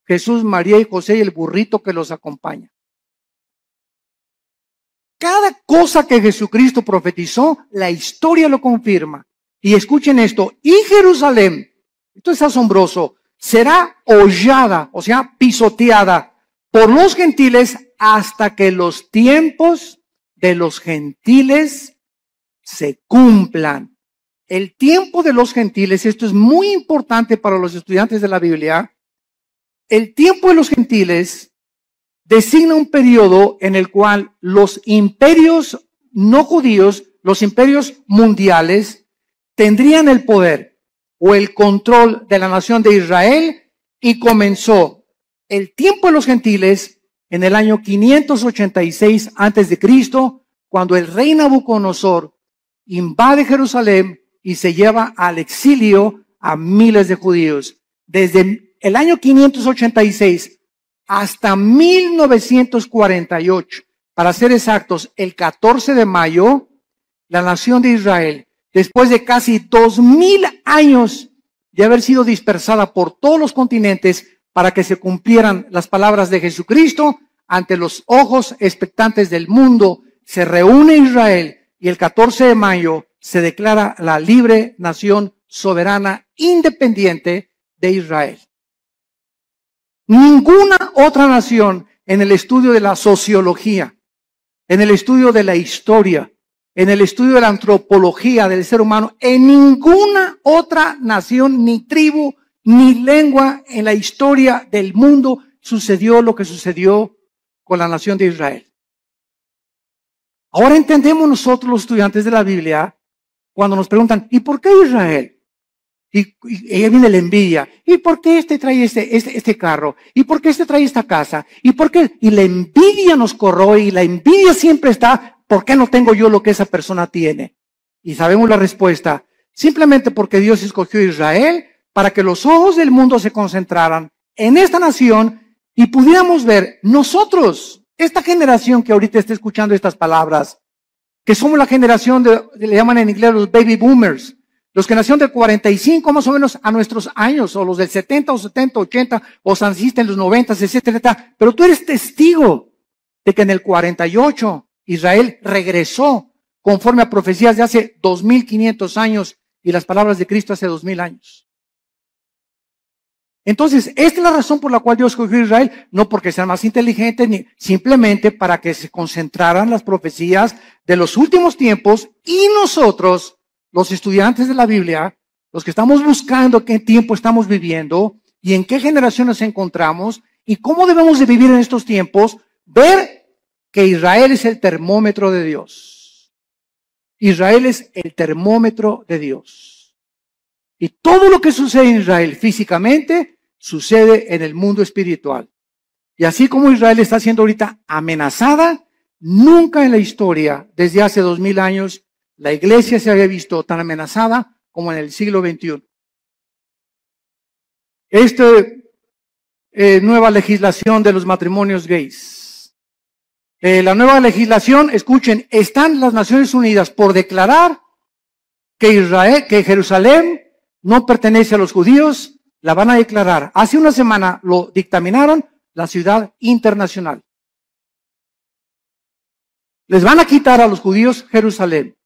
Jesús, María y José y el burrito que los acompaña. Cada cosa que Jesucristo profetizó, la historia lo confirma. Y escuchen esto, y Jerusalén, esto es asombroso, será hollada, o sea, pisoteada por los gentiles hasta que los tiempos de los gentiles se cumplan. El tiempo de los gentiles, esto es muy importante para los estudiantes de la Biblia, el tiempo de los gentiles designa un periodo en el cual los imperios no judíos, los imperios mundiales, tendrían el poder o el control de la nación de Israel, y comenzó el tiempo de los gentiles en el año 586 antes de Cristo, cuando el rey Nabucodonosor invade Jerusalén y se lleva al exilio a miles de judíos. Desde el año 586 hasta 1948, para ser exactos, el 14 de mayo, la nación de Israel, después de casi 2,000 años de haber sido dispersada por todos los continentes para que se cumplieran las palabras de Jesucristo, ante los ojos expectantes del mundo, se reúne Israel y el 14 de mayo se declara la libre nación soberana independiente de Israel. Ninguna otra nación en el estudio de la sociología, en el estudio de la historia, en el estudio de la antropología del ser humano, en ninguna otra nación, ni tribu, ni lengua en la historia del mundo sucedió lo que sucedió con la nación de Israel. Ahora entendemos nosotros, los estudiantes de la Biblia, cuando nos preguntan, ¿y por qué Israel? Y ahí viene la envidia. ¿Y por qué este trae este carro? ¿Y por qué este trae esta casa? ¿Y por qué? Y la envidia nos corroe, y la envidia siempre está, ¿por qué no tengo yo lo que esa persona tiene? Y sabemos la respuesta, simplemente porque Dios escogió a Israel para que los ojos del mundo se concentraran en esta nación y pudiéramos ver nosotros, esta generación que ahorita está escuchando estas palabras, que somos la generación le llaman en inglés los baby boomers, los que nacieron del 45 más o menos a nuestros años, o los del 70 o 70, 80, o naciste en los 90, etcétera. Pero tú eres testigo de que en el 48 Israel regresó conforme a profecías de hace 2500 años y las palabras de Cristo hace 2000 años. Entonces, esta es la razón por la cual Dios escogió a Israel, no porque sean más inteligentes, ni simplemente para que se concentraran las profecías de los últimos tiempos y nosotros, los estudiantes de la Biblia, los que estamos buscando qué tiempo estamos viviendo y en qué generación nos encontramos y cómo debemos de vivir en estos tiempos, ver que Israel es el termómetro de Dios. Israel es el termómetro de Dios. Y todo lo que sucede en Israel físicamente sucede en el mundo espiritual. Y así como Israel está siendo ahorita amenazada, nunca en la historia, desde hace 2000 años, la iglesia se había visto tan amenazada como en el siglo XXI. Nueva legislación de los matrimonios gays. La nueva legislación, escuchen, están las Naciones Unidas por declarar que Jerusalén no pertenece a los judíos, la van a declarar. Hace una semana lo dictaminaron la ciudad internacional. Les van a quitar a los judíos Jerusalén.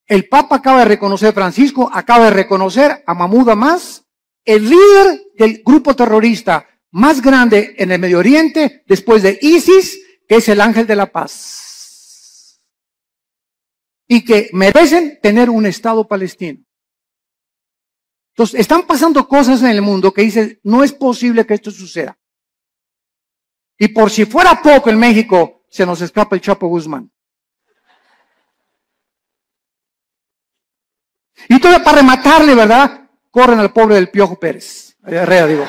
El Papa acaba de reconocer, Francisco acaba de reconocer a Mahmoud Abbas, el líder del grupo terrorista más grande en el Medio Oriente, después de ISIS, que es el ángel de la paz. Y que merecen tener un Estado palestino. Entonces, están pasando cosas en el mundo que dicen, no es posible que esto suceda. Y por si fuera poco en México, se nos escapa el Chapo Guzmán. Y todavía para rematarle, ¿verdad? Corren al pobre del Piojo Pérez. Arriba, digo.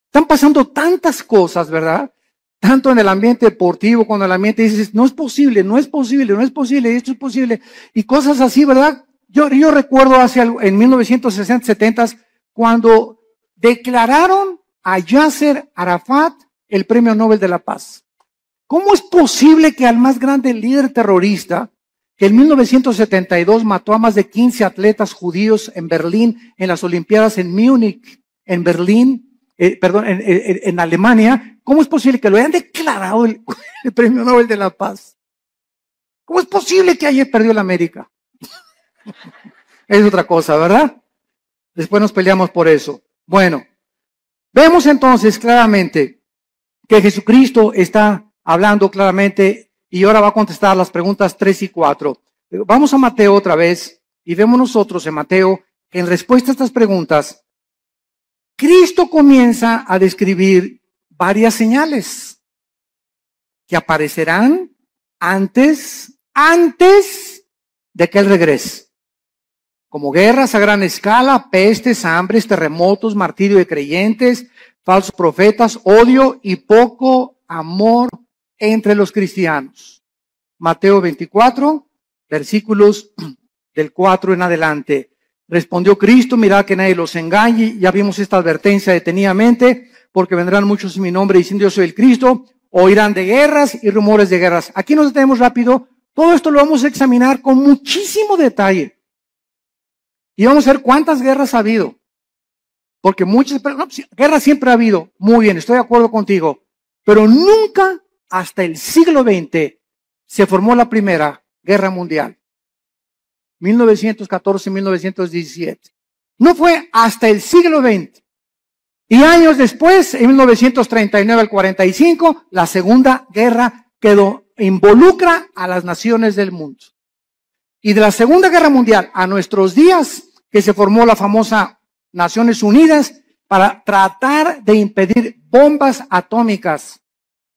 Están pasando tantas cosas, ¿verdad? Tanto en el ambiente deportivo, cuando el ambiente dices, no es posible, no es posible, no es posible, esto es posible. Y cosas así, ¿verdad? Yo recuerdo en 1960, 70, cuando declararon a Yasser Arafat el Premio Nobel de la Paz. ¿Cómo es posible que al más grande líder terrorista, que en 1972 mató a más de 15 atletas judíos en Berlín, en las Olimpiadas en Múnich, en Berlín, en Alemania, cómo es posible que lo hayan declarado el Premio Nobel de la Paz? ¿Cómo es posible que ayer perdió la América? Es otra cosa, ¿verdad? Después nos peleamos por eso. Bueno, vemos entonces claramente que Jesucristo está hablando claramente y ahora va a contestar las preguntas 3 y 4. Vamos a Mateo otra vez y vemos nosotros en Mateo que en respuesta a estas preguntas, Cristo comienza a describir varias señales que aparecerán antes de que Él regrese. Como guerras a gran escala, pestes, hambres, terremotos, martirio de creyentes, falsos profetas, odio y poco amor entre los cristianos. Mateo 24, versículos del 4 en adelante. Respondió Cristo, mirad que nadie los engañe. Ya vimos esta advertencia detenidamente, porque vendrán muchos en mi nombre diciendo yo soy el Cristo, oirán de guerras y rumores de guerras. Aquí nos detenemos rápido. Todo esto lo vamos a examinar con muchísimo detalle. Y vamos a ver cuántas guerras ha habido. Porque guerras siempre ha habido. Muy bien, estoy de acuerdo contigo. Pero nunca hasta el siglo XX se formó la Primera Guerra Mundial. 1914-1917. No fue hasta el siglo XX. Y años después, en 1939 al 45, la Segunda Guerra involucra a las naciones del mundo. Y de la Segunda Guerra Mundial a nuestros días, que se formó la famosa Naciones Unidas para tratar de impedir bombas atómicas,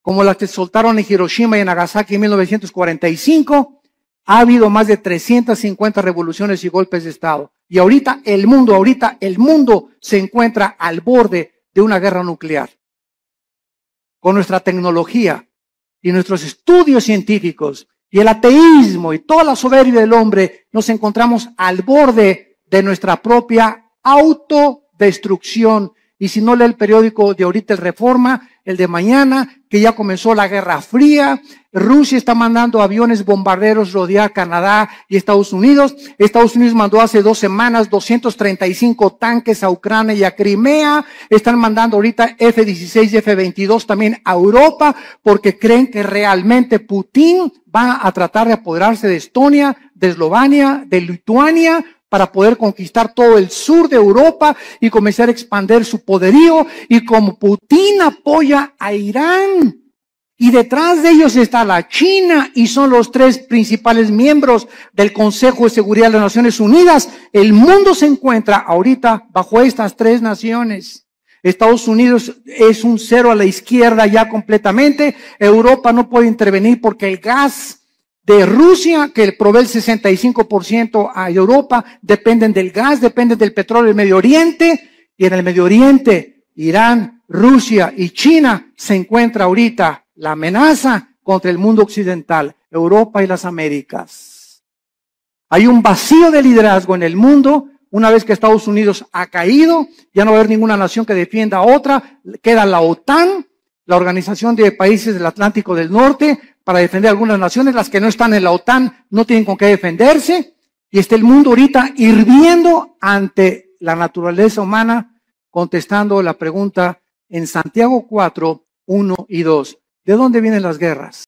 como las que soltaron en Hiroshima y en Nagasaki en 1945, ha habido más de 350 revoluciones y golpes de Estado. Y ahorita el mundo se encuentra al borde de una guerra nuclear. Con nuestra tecnología y nuestros estudios científicos y el ateísmo y toda la soberbia del hombre, nos encontramos al borde de nuestra propia autodestrucción. Y si no lee el periódico de ahorita, el Reforma, el de mañana, que ya comenzó la Guerra Fría. Rusia está mandando aviones bombarderos rodear Canadá y Estados Unidos. Estados Unidos mandó hace 2 semanas 235 tanques a Ucrania y a Crimea. Están mandando ahorita F-16 y F-22 también a Europa porque creen que realmente Putin va a tratar de apoderarse de Estonia, de Eslovenia, de Lituania, para poder conquistar todo el sur de Europa y comenzar a expandir su poderío. Y como Putin apoya a Irán, y detrás de ellos está la China, y son los 3 principales miembros del Consejo de Seguridad de las Naciones Unidas, el mundo se encuentra ahorita bajo estas 3 naciones. Estados Unidos es un 0 a la izquierda ya completamente. Europa no puede intervenir porque el gas de Rusia, que provee el 65% a Europa, dependen del gas, dependen del petróleo del Medio Oriente, y en el Medio Oriente, Irán, Rusia y China se encuentra ahorita la amenaza contra el mundo occidental, Europa y las Américas. Hay un vacío de liderazgo en el mundo. Una vez que Estados Unidos ha caído, ya no va a haber ninguna nación que defienda a otra, queda la OTAN, la Organización de Países del Atlántico del Norte, para defender a algunas naciones. Las que no están en la OTAN no tienen con qué defenderse, y está el mundo ahorita hirviendo ante la naturaleza humana, contestando la pregunta en Santiago 4, 1 y 2. ¿De dónde vienen las guerras?